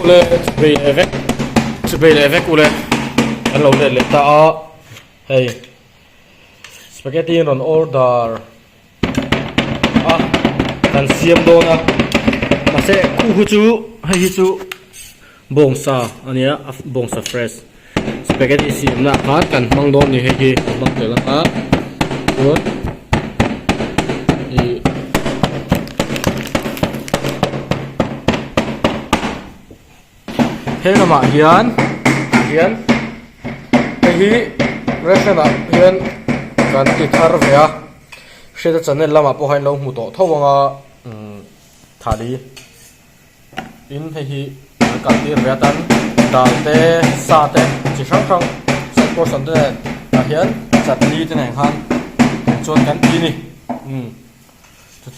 le chubei le vek ule an lo le ta a hey spaghetti on order kan siam do na ma se khu hu chu hei hi chu bongsa ania bongsa fresh spaghetti siam na kan mang don ni hei mang te la a rồi thế là mà hiền cái hi restaurant hiền kan ti thar ve a she ta channel lama po hain lo mu to thowanga thali in hei hi kan ti ve tan dal te sa te chi sang sang sai ko san te a hiền chutney te nang han chuan kan ti ni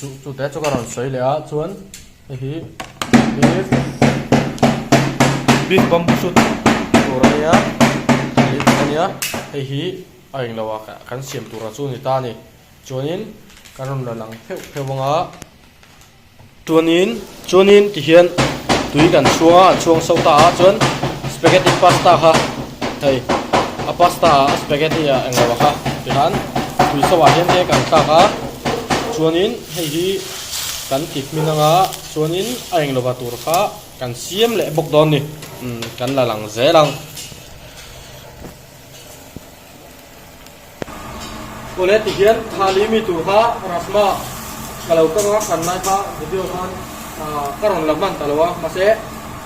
chu te chu ka ron soi le a chuan hei hi beef bamboo shoot turania litania hei hi aing lawa kan siam tura chu ni ta ni chuanin karon la lang phewanga chuanin ti hian tui kan chuang so ta chuan spaghetti pasta kha hei a pasta spaghetti a ang lawa kha ti han tui so wa hian te kan ta kha chuanin hei hi kan tik minanga chuanin aing lawa tur kha kan siam le bok don ni kan la lang ze lang ole ti hian thali mi tu kha rasma kalau ka nga kan nai kha video khan karon lamman talwa ma se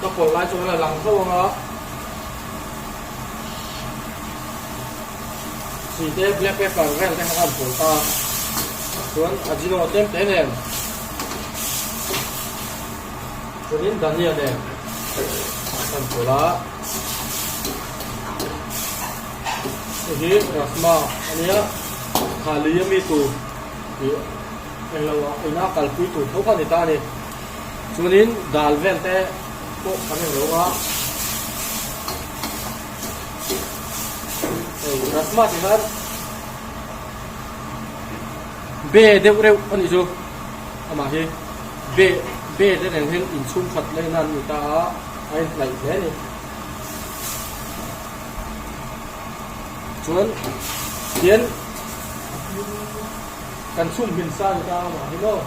to pol lai chu la lang tho nga si te black pepper vel te khan pol ta chuan ajino tem te nen chuanin dania nen kan pola hi rasma ania khali mi tu en lawa ina kalpui tu tho kha ni ta ni chuanin dal vel te ko kan lo wa rasma ti har be deu reu ani chu ama hi be te nen hen in chum khat le nan ni ta ai lại thế này chuan tiến cần sum mình sao người ta mà thế đâu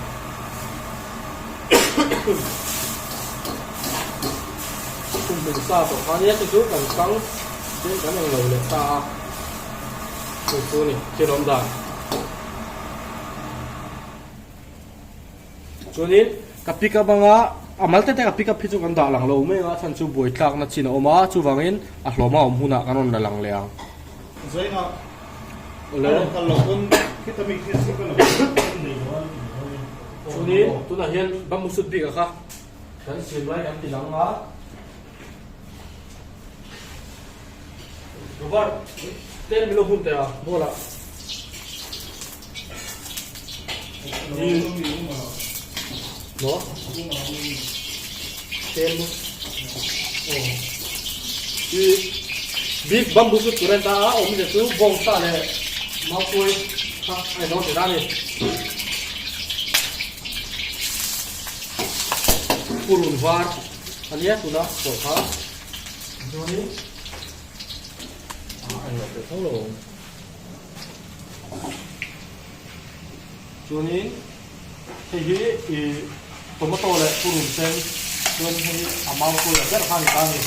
sum mình sao của họ nhé chú cần cắn trên cái này ngồi lên ta chú này trên ông già chuan in kapika banga amal te ka pick up hi chu kan da lang lo me nga chan chu boi tlak na chin oma chu wangin a hloma om huna kanon na lang leang zaina le kan lo kun kitami ki su kan chuni tu na hian bamboo shoot bi ka kha kan sim lai am ti lang nga robar ten milo hun te a bola no ten big bamboo shoot turen ta om de tu bong ta le mau koi ha ai no te da ni purun var ania tu na ko kha do ni ai no te thong lo chuanin hei hi tomato le purun sen chuan hei amau ko la ber khan ta ni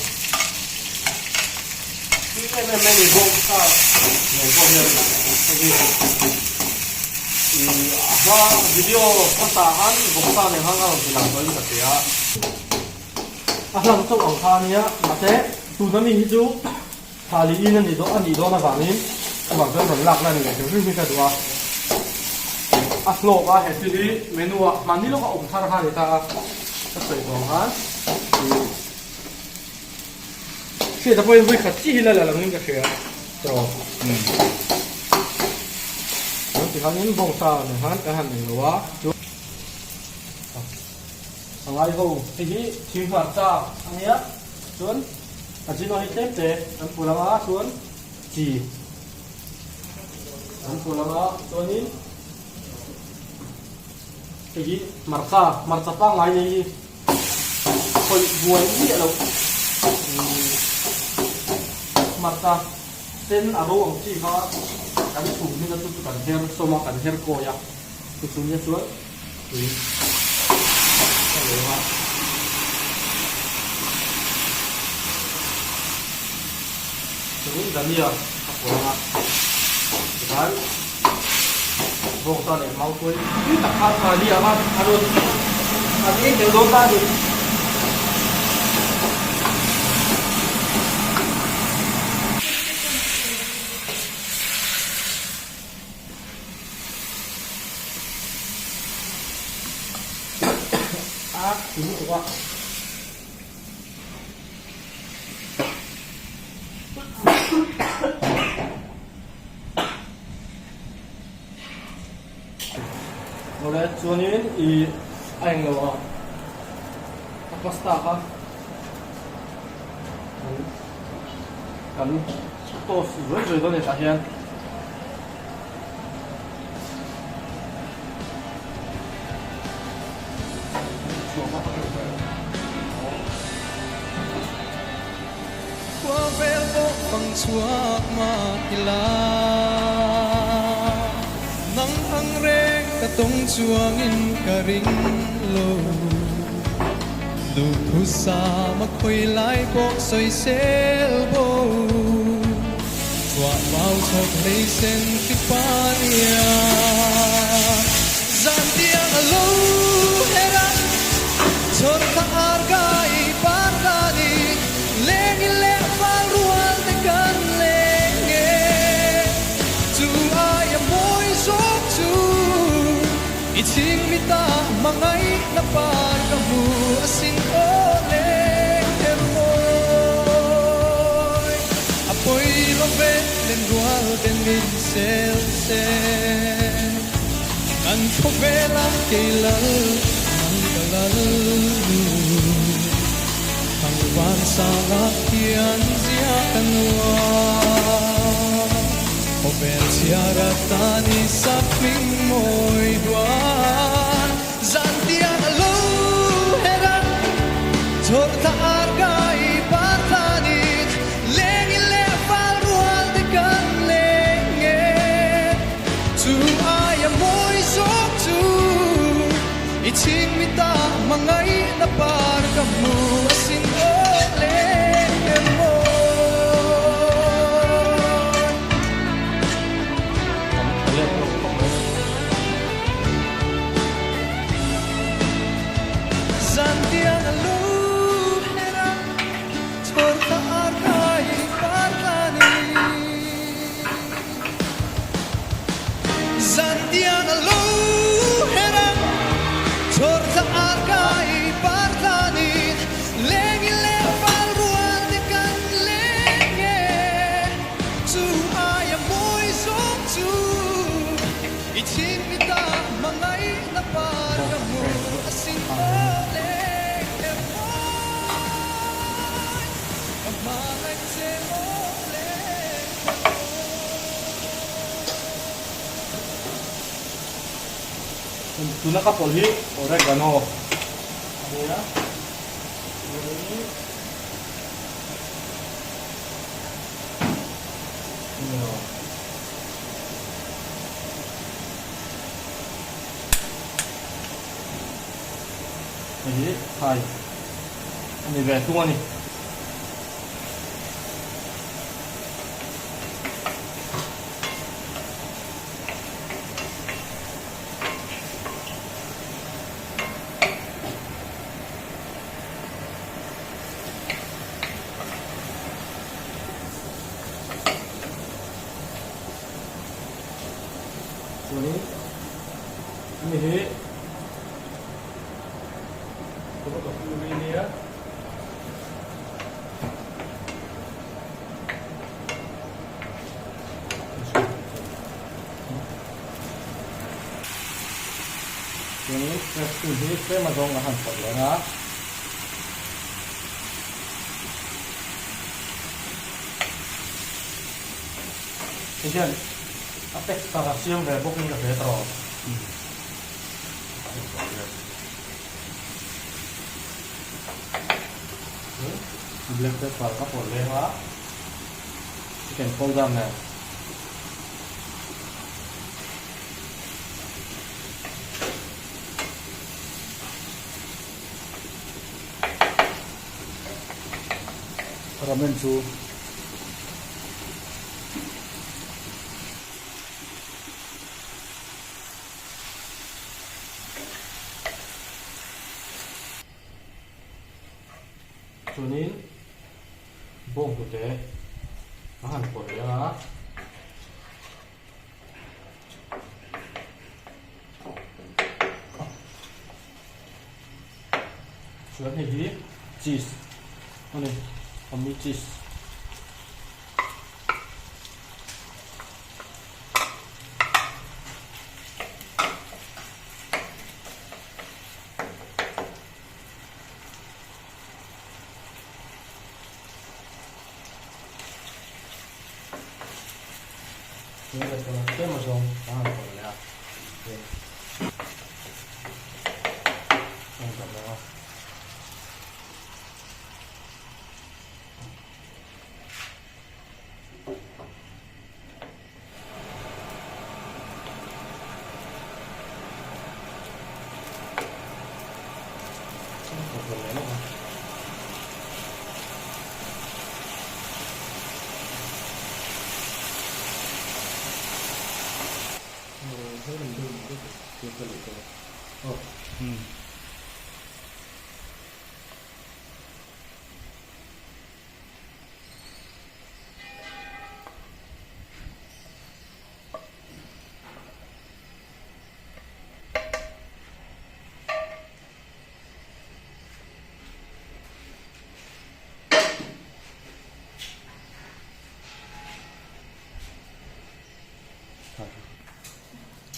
ti me ni bong sa no bong ne ha video photo han bong sa ne hang ang bilang ko ta ya ahlang to ang khania mate tu na mi hi chu thali in ani do na wangin wa ga ron lak na ni ga ri mi ka duwa aslo ka he ti menu a mani lo ka om thar ha ni ta ka sei dong ha se da poi khat chi hila la lang ka share to ti hanin bong sa ne han ka han ni lo wa chu angai ho ti hi chi ha cha ania chun ajino hi te an pulanga chun chi an pulanga chuanin cái marca pa ngai ni khoi buai ni lo pasta ten aro ang chi kha kan chu ni na tu kan her so ma kan her ko ya tu chu ni chu tui ka le ha tu dan ya ko ha dan bông ta để máu cuối tất cả là đi à bạn à rồi à cái đều đốt ta đi à đúng quá rồi cho nên ý anh là pasta ha cần to rồi đó này ta hiện qua vel bộ bằng chuak ma ila nang hang re ka tong chuang in ka ring lo lu thu sa ma khoi lai bok soi sel bo chua bao chok lei sen ki pa nia zan tiang alo era chor ka argai pardani leng le fal rual te kan lenge tu ai moi sok tu iching mita mangai na par ka mu asin ole hermoi apoi lo ve len rual ten min sel se an phovela kelal mangalal ang pansanga kian zia kanwa open siara tani sapling moi duan zantia alo hera torta argai patani lengi le falrual de kan lenge tu aya moi sok tu iching mita mangai na par kamu asin ole mo Santiang alu hera torta argai partani Santiang alu hera torta argai partani lengi le fal ruan de kan lenge tu aya moi sok tu iching mita mangai na par kamu asin ole amalay se ole tu na ka polhi oregano ano ya ini hai ini betul ni ini coba ke ini ya ini saya mau ngahan pada ya Kemudian, apa eksplorasi yang berbok ini ke retro. Black pepper ka boleh lah. ken phong jam nè ramen chu chuanin bông của té nó hẳn của đấy á chuan này hi cheese anh này còn mi cheese ini ada kalau masuk tahan kalau ya mantap banget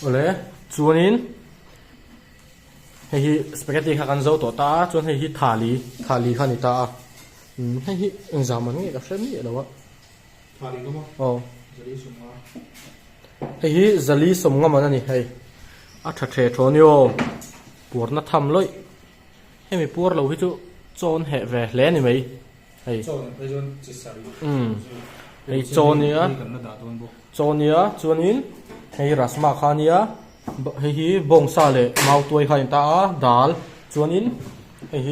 oleh chuanin hei hi spaghetti kha kan zo to ta chuan hei hi thali kha ni ta hei hi engzaman nge ka hrem ni lawa thali đúng không oh jadi semua hei hi zali somnga man ani hei a tha the thonio purna tham loi hei mi pur lo hi chu chon he ve hle ni mai hei cho bây giờ chỉ sari hei chonia cần nó đã tuôn bộ chonia chuanin hei rasma khania hei hi bong sa le mau tuai khain ta dal chuanin hei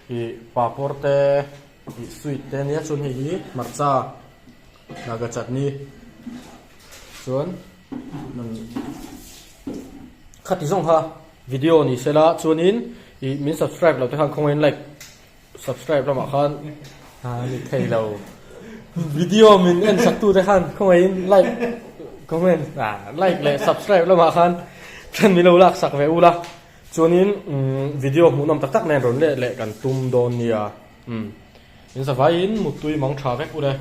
hi papor te sweet te nia chun hei hi marcha naga chutney chuan man khati zong ha video ni sela chuanin i min subscribe lo te khan comment like subscribe lama khan ni thei lo video min en saktu te khan comment like comment like le subscribe lama khan than mi lo lak sak ve ula chuanin video munam tak tak nen ron le kan tum don nia in sa vai in mutui mang tha vek u le